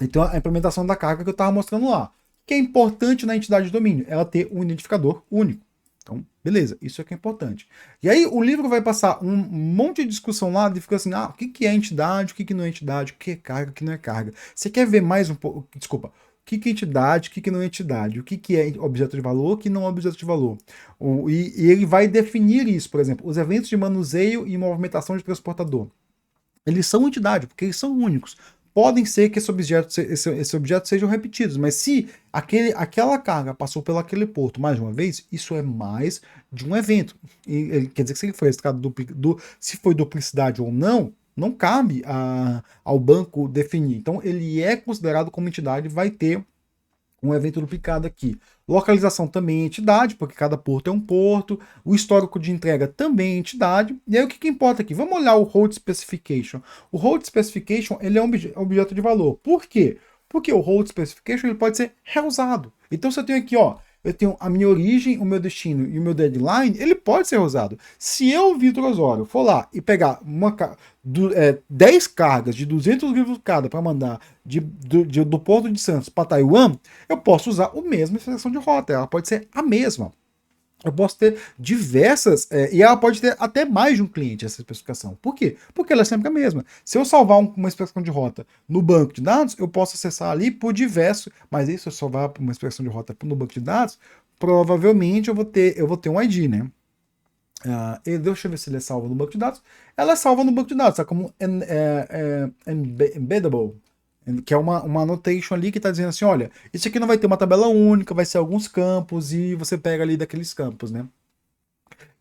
Então, a implementação da carga que eu estava mostrando lá. O que é importante na entidade de domínio? Ela ter um identificador único. Então, beleza, isso é que é importante. E aí o livro vai passar um monte de discussão lá e fica assim, o que é entidade, o que não é entidade, o que é carga, o que não é carga. Você quer ver mais um pouco, desculpa, o que é entidade, o que não é entidade, o que é objeto de valor, o que não é objeto de valor. E ele vai definir isso, por exemplo, os eventos de manuseio e movimentação de transportador. Eles são entidade, porque eles são únicos. Podem ser que esse objeto sejam repetidos, mas se aquela carga passou pelo aquele porto mais de uma vez, isso é mais de um evento. E quer dizer que se ele for registrado se foi duplicidade ou não, não cabe ao banco definir. Então ele é considerado como entidade, vai ter um evento duplicado aqui. Localização também é entidade, porque cada porto é um porto. O histórico de entrega também é entidade. E aí o que importa aqui? Vamos olhar o Hold Specification. O Hold Specification ele é um objeto de valor. Por quê? Porque o Hold Specification ele pode ser reusado. Então se eu tenho aqui, eu tenho a minha origem, o meu destino e o meu deadline, ele pode ser usado. Se eu, Vitor Osório, for lá e pegar 10 cargas de 200 livros cada para mandar do Porto de Santos para Taiwan, eu posso usar a mesma expressão de rota, ela pode ser a mesma. Eu posso ter diversas, e ela pode ter até mais de um cliente essa especificação. Por quê? Porque ela é sempre a mesma. Se eu salvar uma especificação de rota no banco de dados, eu posso acessar ali por diversos, mas aí se eu salvar uma especificação de rota no banco de dados, provavelmente eu vou ter um ID, né? Deixa eu ver se ele é salvo no banco de dados. Ela é salva no banco de dados, tá? Como embeddable, que é uma annotation ali que está dizendo assim, olha, isso aqui não vai ter uma tabela única, vai ser alguns campos e você pega ali daqueles campos, né?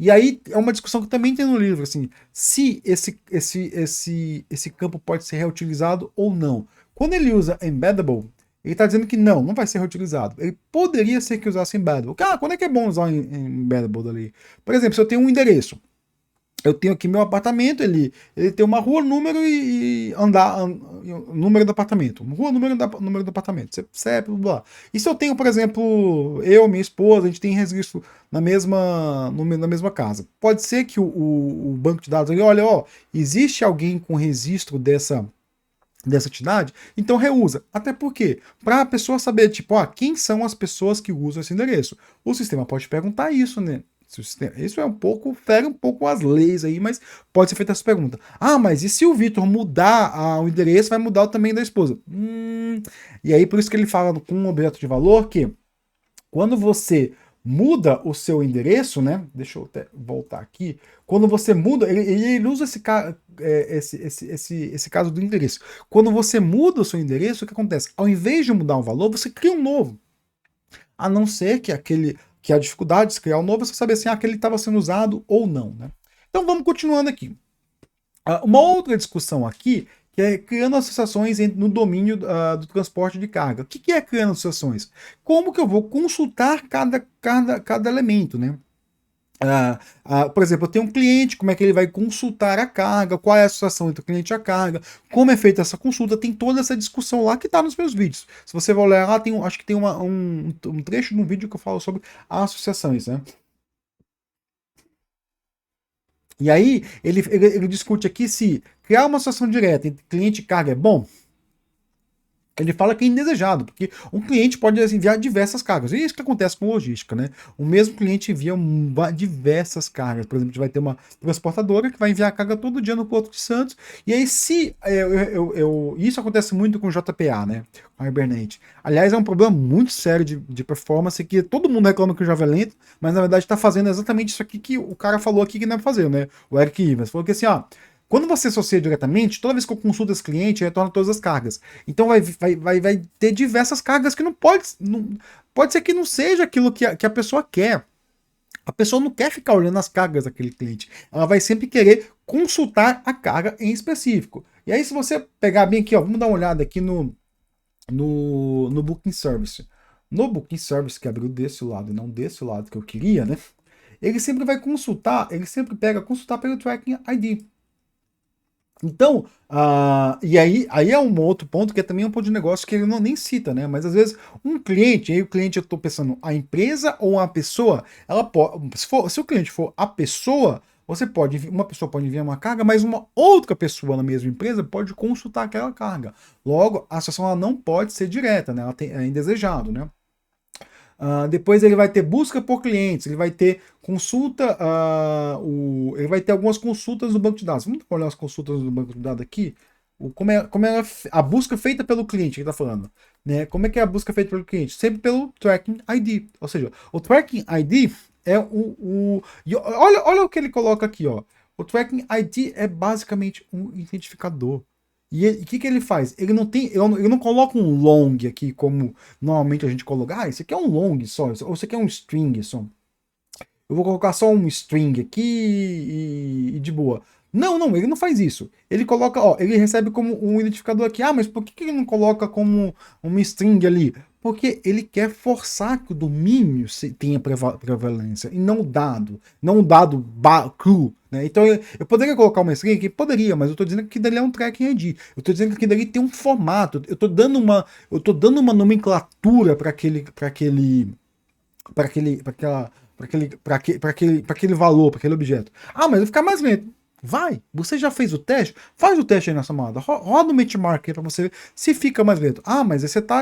E aí é uma discussão que também tem no livro, assim, se esse campo pode ser reutilizado ou não. Quando ele usa embeddable, ele está dizendo que não vai ser reutilizado. Ele poderia ser que usasse embeddable. Quando é que é bom usar embeddable ali? Por exemplo, se eu tenho um endereço, eu tenho aqui meu apartamento, ele tem uma rua, número e número do apartamento. Rua, número do apartamento. CEP, blá, blá. E se eu tenho, por exemplo, minha esposa, a gente tem registro na mesma casa. Pode ser que o banco de dados ali, olha, existe alguém com registro dessa entidade, então reusa. Até porque, para a pessoa saber, tipo, quem são as pessoas que usam esse endereço? O sistema pode perguntar isso, né? Isso fere um pouco as leis aí, mas pode ser feita essa pergunta. Mas e se o Vitor mudar o endereço, vai mudar o tamanho da esposa? E aí, por isso que ele fala com um objeto de valor que quando você muda o seu endereço, né? Deixa eu até voltar aqui. Quando você muda, ele usa esse caso do endereço. Quando você muda o seu endereço, o que acontece? Ao invés de mudar um valor, você cria um novo. A não ser que a dificuldade de criar um novo é você saber se aquele estava sendo usado ou não, né? Então vamos continuando aqui. Uma outra discussão aqui que é criando associações no domínio do transporte de carga. O que é criando associações? Como que eu vou consultar cada elemento, né? Por exemplo, eu tenho um cliente, como é que ele vai consultar a carga, qual é a associação entre o cliente e a carga, como é feita essa consulta, tem toda essa discussão lá que está nos meus vídeos. Se você vai olhar lá, acho que tem um trecho de um vídeo que eu falo sobre associações, né? E aí, ele discute aqui se criar uma associação direta entre cliente e carga é bom. Ele fala que é indesejado, porque um cliente pode enviar diversas cargas. E é isso que acontece com logística, né? O mesmo cliente envia diversas cargas. Por exemplo, a gente vai ter uma transportadora que vai enviar carga todo dia no Porto de Santos. E aí, se isso acontece muito com o JPA, né? Com a Hibernate. Aliás, é um problema muito sério de performance, que todo mundo reclama que o Java é lento, mas na verdade está fazendo exatamente isso aqui que o cara falou aqui que não é fazer, né? O Eric Ivers falou que assim, quando você associa diretamente, toda vez que eu consulto esse cliente, retorna todas as cargas. Então vai ter diversas cargas que não pode ser que não seja aquilo que a pessoa quer. A pessoa não quer ficar olhando as cargas daquele cliente. Ela vai sempre querer consultar a carga em específico. E aí, se você pegar bem aqui, ó, vamos dar uma olhada aqui no Booking Service. No Booking Service, que abriu desse lado e não desse lado que eu queria, né? Ele sempre vai consultar, ele sempre pega consultar pelo Tracking ID. Então, e aí é um outro ponto que é também um ponto de negócio que ele não nem cita, né? Mas às vezes um cliente, aí o cliente, eu estou pensando, a empresa ou a pessoa, ela pode, se o cliente for a pessoa, uma pessoa pode enviar uma carga, mas uma outra pessoa na mesma empresa pode consultar aquela carga. Logo, a situação ela não pode ser direta, né? É indesejado, né? Depois ele vai ter busca por clientes, ele vai ter consulta, ele vai ter algumas consultas no banco de dados. Vamos olhar as consultas no banco de dados aqui. Como é a busca feita pelo cliente que está falando. Né? Como é que é a busca feita pelo cliente? Sempre pelo Tracking ID. Ou seja, o Tracking ID é olha o que ele coloca aqui. Ó. O Tracking ID é basicamente um identificador. E o que ele faz? Ele não coloca um long aqui, como normalmente a gente coloca. Ah, isso aqui é um long só, ou isso aqui é um string só. Eu vou colocar só um string aqui e de boa. Não, ele não faz isso. Ele coloca, ó, ele recebe como um identificador aqui. Ah, mas por que ele não coloca como uma string ali? Porque ele quer forçar que o domínio tenha prevalência e não o dado. Não o dado cru. Né? Então eu poderia colocar uma string aqui? Poderia, mas eu estou dizendo que dali é um tracking ID. Eu estou dizendo que dali tem um formato. Eu estou dando uma nomenclatura para aquele valor, para aquele objeto. Ah, mas vai ficar mais lento. Vai, você já fez o teste? Faz o teste aí nessa moda. Roda o benchmark aí para você ver se fica mais lento. Ah, mas você está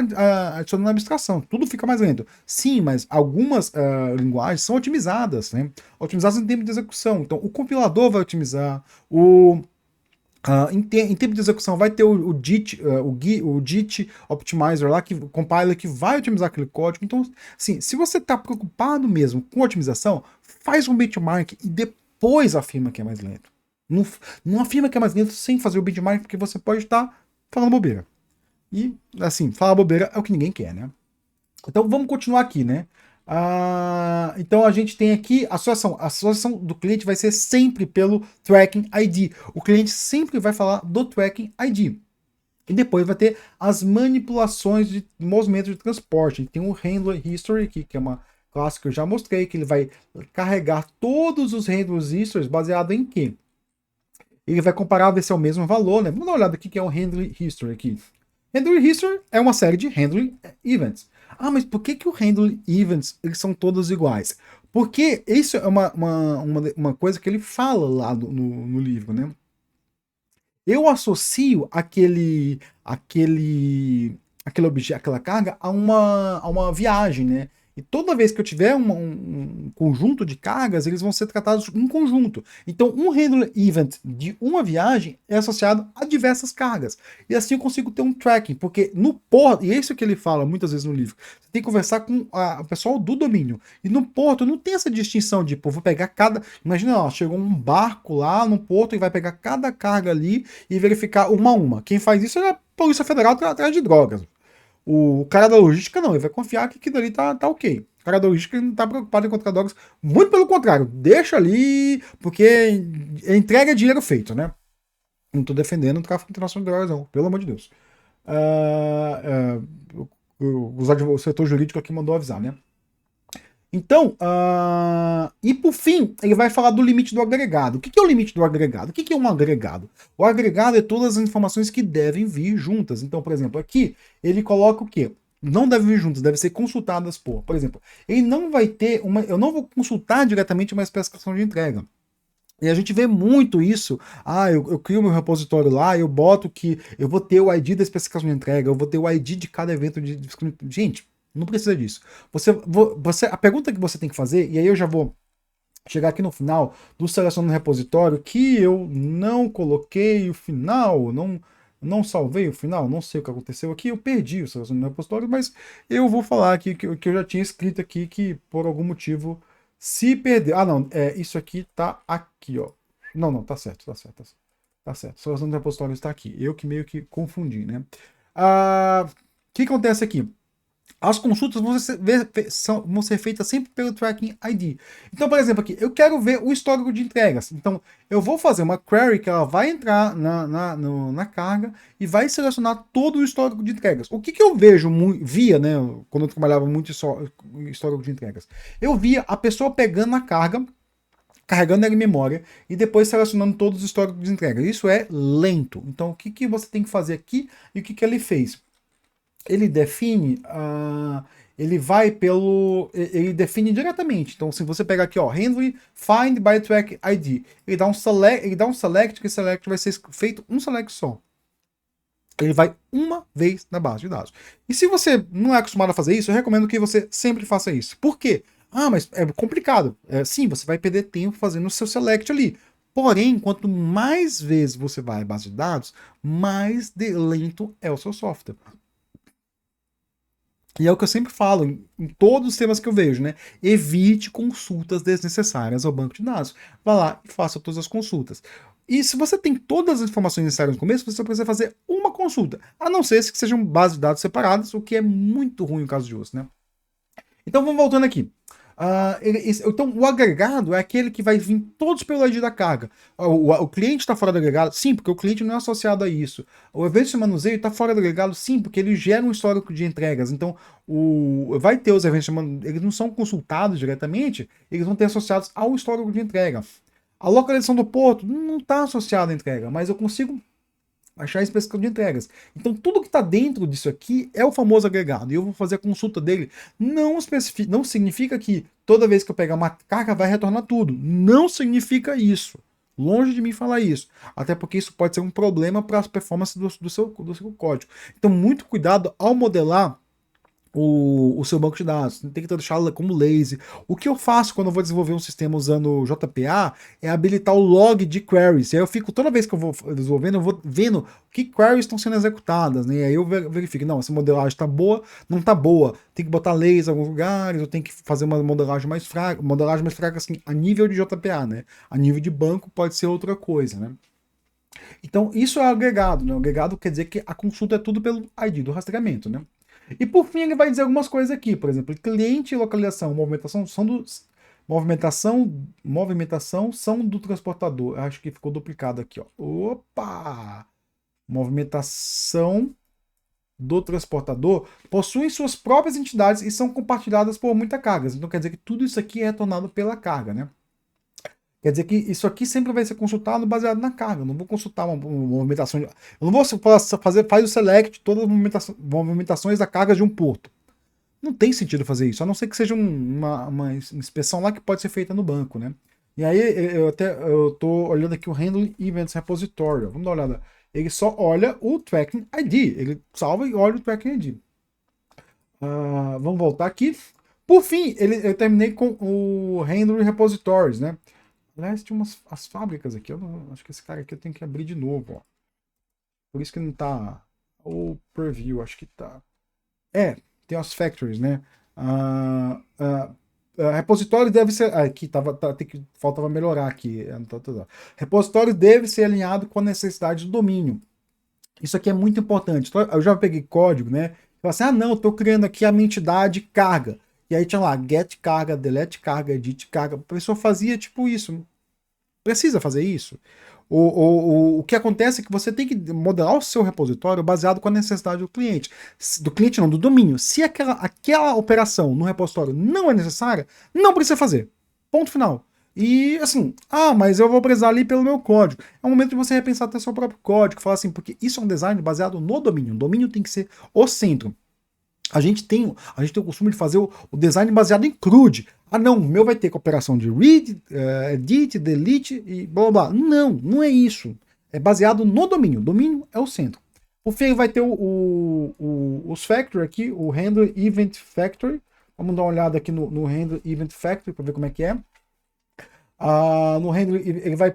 adicionando abstração, tudo fica mais lento. Sim, mas algumas linguagens são otimizadas, né? Otimizadas em tempo de execução. Então, o compilador vai otimizar, em tempo de execução vai ter o JIT Optimizer lá, que compiler, que vai otimizar aquele código. Então, assim, se você está preocupado mesmo com otimização, faz um benchmark e depois afirma que é mais lento. Não afirma que é mais lento sem fazer o benchmark, porque você pode estar falando bobeira. E, assim, falar bobeira é o que ninguém quer, né? Então, vamos continuar aqui, né? Então a gente tem aqui a associação do cliente vai ser sempre pelo Tracking ID. O cliente sempre vai falar do Tracking ID. E depois vai ter as manipulações de movimento de transporte. Tem o Handler History aqui, que é uma classe que eu já mostrei, que ele vai carregar todos os Handler Histories baseado em quê? Ele vai comparar, ver se é o mesmo valor, né? Vamos dar uma olhada aqui que é o Handler History aqui. Handler History é uma série de Handler Events. Ah, mas por que o Handle Events eles são todos iguais? Porque isso é uma coisa que ele fala lá no livro, né? Eu associo aquele objeto, aquela carga a uma viagem, né? E toda vez que eu tiver um conjunto de cargas, eles vão ser tratados em conjunto. Então, um handler event de uma viagem é associado a diversas cargas. E assim eu consigo ter um tracking, porque no porto, e é isso que ele fala muitas vezes no livro, você tem que conversar com o pessoal do domínio. E no porto não tem essa distinção de, pô, vou pegar cada. Imagina, ó, chegou um barco lá no porto e vai pegar cada carga ali e verificar uma a uma. Quem faz isso é a Polícia Federal atrás de drogas. O cara da logística não, ele vai confiar que aquilo ali tá ok. O cara da logística não tá preocupado em encontrar drogas. Muito pelo contrário, deixa ali, porque entrega é dinheiro feito, né? Não tô defendendo o tráfico internacional de drogas, não, pelo amor de Deus. O setor jurídico aqui mandou avisar, né? Então, e por fim, ele vai falar do limite do agregado. O que é o limite do agregado? O que é um agregado? O agregado é todas as informações que devem vir juntas. Então, por exemplo, aqui ele coloca o quê? Não devem vir juntas, devem ser consultadas por exemplo, ele não vai ter eu não vou consultar diretamente uma especificação de entrega. E a gente vê muito isso. Eu crio meu repositório lá, eu boto que eu vou ter o ID da especificação de entrega, eu vou ter o ID de cada evento de. Gente, não precisa disso. A pergunta que você tem que fazer, e aí eu já vou chegar aqui no final do selecionando repositório, que eu não coloquei o final, não salvei o final, não sei o que aconteceu aqui, eu perdi o selecionando repositório, mas eu vou falar aqui que eu já tinha escrito aqui que por algum motivo se perdeu. Não, isso aqui tá aqui, ó. Não, tá certo. Tá certo. Seleção do repositório está aqui. Eu que meio que confundi, né? O que acontece aqui? as consultas vão ser feitas sempre pelo Tracking ID. Então, por exemplo, aqui, eu quero ver o histórico de entregas. Então, eu vou fazer uma query que ela vai entrar na carga e vai selecionar todo o histórico de entregas. O que, que eu via, né, quando eu trabalhava muito histórico de entregas? Eu via a pessoa pegando a carga, carregando ela em memória e depois selecionando todos os históricos de entrega. Isso é lento. Então, o que, que você tem que fazer aqui e o que, que ele fez? Ele define, ele define diretamente. Então, se você pegar aqui, ó, handle find by track ID, ele dá um select, que select vai ser feito um select só. Ele vai uma vez na base de dados. E se você não é acostumado a fazer isso, eu recomendo que você sempre faça isso. Por quê? Ah, mas é complicado. Sim, você vai perder tempo fazendo o seu select ali. Porém, quanto mais vezes você vai à base de dados, mais lento é o seu software. E é o que eu sempre falo em todos os temas que eu vejo, né? Evite consultas desnecessárias ao banco de dados. Vá lá e faça todas as consultas. E se você tem todas as informações necessárias no começo, você precisa fazer uma consulta. A não ser que sejam bases de dados separadas, o que é muito ruim no caso de uso, né? Então vamos voltando aqui. Então, o agregado é aquele que vai vir todos pelo ID da carga. O cliente está fora do agregado? Sim, porque o cliente não é associado a isso. O evento de manuseio está fora do agregado? Sim, porque ele gera um histórico de entregas. Então, vai ter os eventos de manuseio, eles não são consultados diretamente, eles vão ter associados ao histórico de entrega. A localização do porto não está associada à entrega, mas eu consigo achar a especificação de entregas. Então, tudo que está dentro disso aqui é o famoso agregado. E eu vou fazer a consulta dele. Não significa que toda vez que eu pegar uma carga vai retornar tudo. Não significa isso. Longe de mim falar isso. Até porque isso pode ser um problema para as performances do seu código. Então, muito cuidado ao modelar o seu banco de dados, tem que deixá-lo como lazy. O que eu faço quando eu vou desenvolver um sistema usando JPA é habilitar o log de queries. E aí eu fico, toda vez que eu vou desenvolvendo, eu vou vendo que queries estão sendo executadas, né? E aí eu verifico, não, essa modelagem está boa, não está boa. Tem que botar lazy em alguns lugares, eu tenho que fazer uma modelagem mais fraca. Modelagem mais fraca, assim, a nível de JPA, né? A nível de banco pode ser outra coisa, né? Então, isso é agregado, né? O agregado quer dizer que a consulta é tudo pelo ID do rastreamento, né? E por fim, ele vai dizer algumas coisas aqui, por exemplo, cliente e localização, movimentação são do transportador. Acho que ficou duplicado aqui, ó. Opa! Movimentação do transportador possuem suas próprias entidades e são compartilhadas por muitas cargas. Então quer dizer que tudo isso aqui é retornado pela carga, né? Quer dizer que isso aqui sempre vai ser consultado baseado na carga. Eu não vou consultar uma movimentação. Eu não vou faz o select todas as movimentações da carga de um porto. Não tem sentido fazer isso, a não ser que seja uma inspeção lá que pode ser feita no banco, né? E aí eu tô olhando aqui o Handle Events Repository. Vamos dar uma olhada. Ele só olha o Tracking ID. Ele salva e olha o Tracking ID. Vamos voltar aqui. Por fim, eu terminei com o Handle Repositories, né? Aliás, tinha as fábricas aqui. Acho que esse cara aqui eu tenho que abrir de novo, ó. Por isso que não tá. O preview, acho que tá. Tem as factories, né? Repositório deve ser. Aqui faltava melhorar aqui. Repositório deve ser alinhado com a necessidade do domínio. Isso aqui é muito importante. Eu já peguei código, né? Eu assim, não, eu tô criando aqui a minha entidade carga. E aí tinha lá get carga, delete carga, edit carga. A pessoa fazia tipo isso. Precisa fazer isso. O que acontece é que você tem que modelar o seu repositório baseado com a necessidade do cliente. Do cliente não, do domínio. Se aquela operação no repositório não é necessária, não precisa fazer. Ponto final. E assim, mas eu vou precisar ali pelo meu código. É o momento de você repensar até o seu próprio código. Falar assim, porque isso é um design baseado no domínio. O domínio tem que ser o centro. A gente tem o costume de fazer o design baseado em CRUD. Não, o meu vai ter cooperação de read, edit, delete e blá blá blá. Não é isso. É baseado no domínio. O domínio é o centro. Por fim, vai ter os factory aqui, o Handle Event Factory. Vamos dar uma olhada aqui no Handle Event Factory para ver como é que é. No Handle, ele vai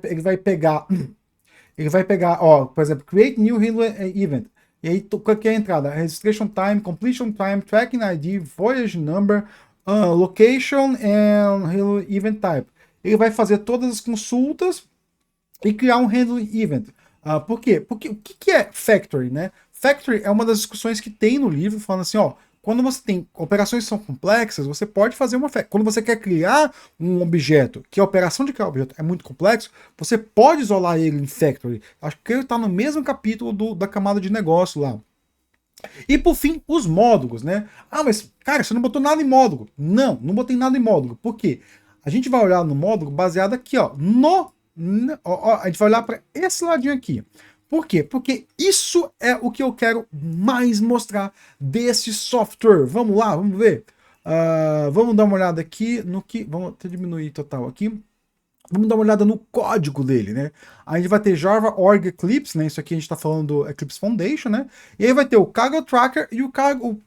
pegar, ó, por exemplo, Create New Handle Event. E aí, qual que é a entrada? Registration Time, Completion Time, Tracking ID, Voyage Number, Location and Handle Event Type. Ele vai fazer todas as consultas e criar um Handle Event. Por quê? Porque o que é Factory, né? Factory é uma das discussões que tem no livro, falando assim, ó, quando você tem operações que são complexas, você pode fazer uma festa. Quando você quer criar um objeto, que a operação de criar um objeto é muito complexo, você pode isolar ele em factory. Acho que ele está no mesmo capítulo da camada de negócio lá. E por fim, os módulos, né? Ah, mas cara, você não botou nada em módulo. Não, não botei nada em módulo. Por quê? A gente vai olhar no módulo baseado aqui, ó, a gente vai olhar para esse ladinho aqui. Por quê? Porque isso é o que eu quero mais mostrar desse software. Vamos lá, vamos ver. Vamos dar uma olhada aqui no que... Vamos até diminuir total aqui. Vamos dar uma olhada no código dele, né? Aí a gente vai ter Java Org Eclipse, né? Isso aqui a gente está falando do Eclipse Foundation, né? E aí vai ter o Cargo Tracker e o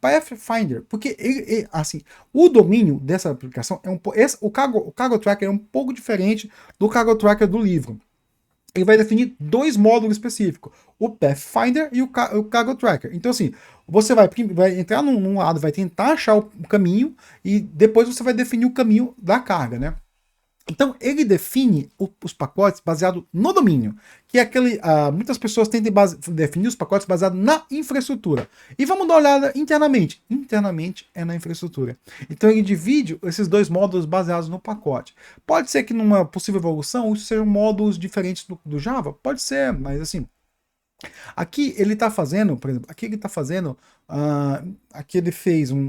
Pathfinder. Porque, assim, o domínio dessa aplicação é o Cargo Tracker é um pouco diferente do Cargo Tracker do livro. Ele vai definir dois módulos específicos, o Pathfinder e o Cargo Tracker. Então, assim, você vai entrar num lado, vai tentar achar o caminho e depois você vai definir o caminho da carga, né? Então, ele define os pacotes baseado no domínio, que é aquele... muitas pessoas tentam definir os pacotes baseado na infraestrutura. E vamos dar uma olhada internamente. Internamente é na infraestrutura. Então, ele divide esses dois módulos baseados no pacote. Pode ser que numa possível evolução isso sejam módulos diferentes do Java? Pode ser, mas assim... Aqui ele está fazendo, por exemplo, aqui ele está fazendo, aqui ele fez um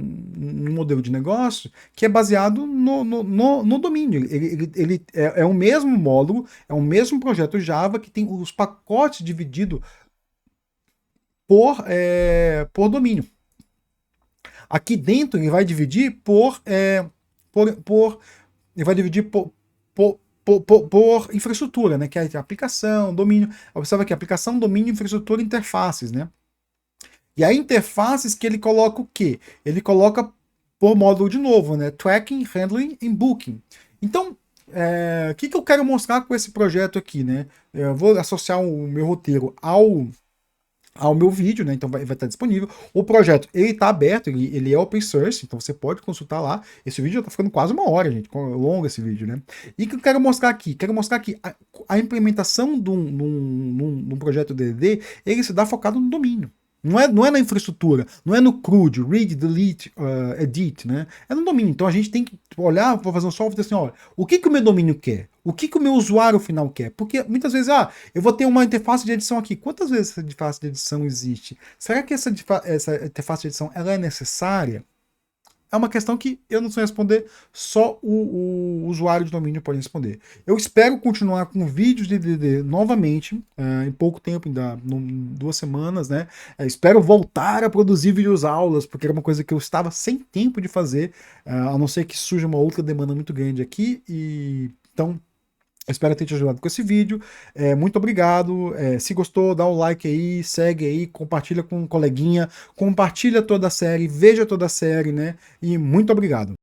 modelo de negócio que é baseado no domínio. Ele é o mesmo módulo, é o mesmo projeto Java que tem os pacotes divididos por domínio. Aqui dentro ele vai dividir ele vai dividir por infraestrutura, né? Que é a aplicação, domínio. Observa aqui, aplicação, domínio, infraestrutura, interfaces, né? E a interfaces que ele coloca o quê? Ele coloca por módulo de novo, né? Tracking, handling e booking. Então, o que eu quero mostrar com esse projeto aqui, né? Eu vou associar o meu roteiro ao meu vídeo, né? Então vai estar disponível. O projeto, ele está aberto, ele é open source, então você pode consultar lá. Esse vídeo já está ficando quase uma hora, gente, longo esse vídeo, né? E o que eu quero mostrar aqui? Quero mostrar que a implementação de um projeto DDD, ele se dá focado no domínio. Não é na infraestrutura, não é no CRUD, read, delete, edit, né? É no domínio. Então a gente tem que olhar para fazer um software assim, olha, o que o meu domínio quer? O que o meu usuário final quer? Porque muitas vezes, eu vou ter uma interface de edição aqui. Quantas vezes essa interface de edição existe? Será que essa interface de edição ela é necessária? É uma questão que eu não sei responder, só o usuário de domínio pode responder. Eu espero continuar com vídeos de DDD novamente, em pouco tempo, ainda 2 semanas, né? Espero voltar a produzir vídeos aulas, porque era uma coisa que eu estava sem tempo de fazer, a não ser que surja uma outra demanda muito grande aqui, então... Espero ter te ajudado com esse vídeo. Muito obrigado. Se gostou, dá um like aí, segue aí, compartilha com um coleguinha, compartilha toda a série, veja toda a série, né? E muito obrigado.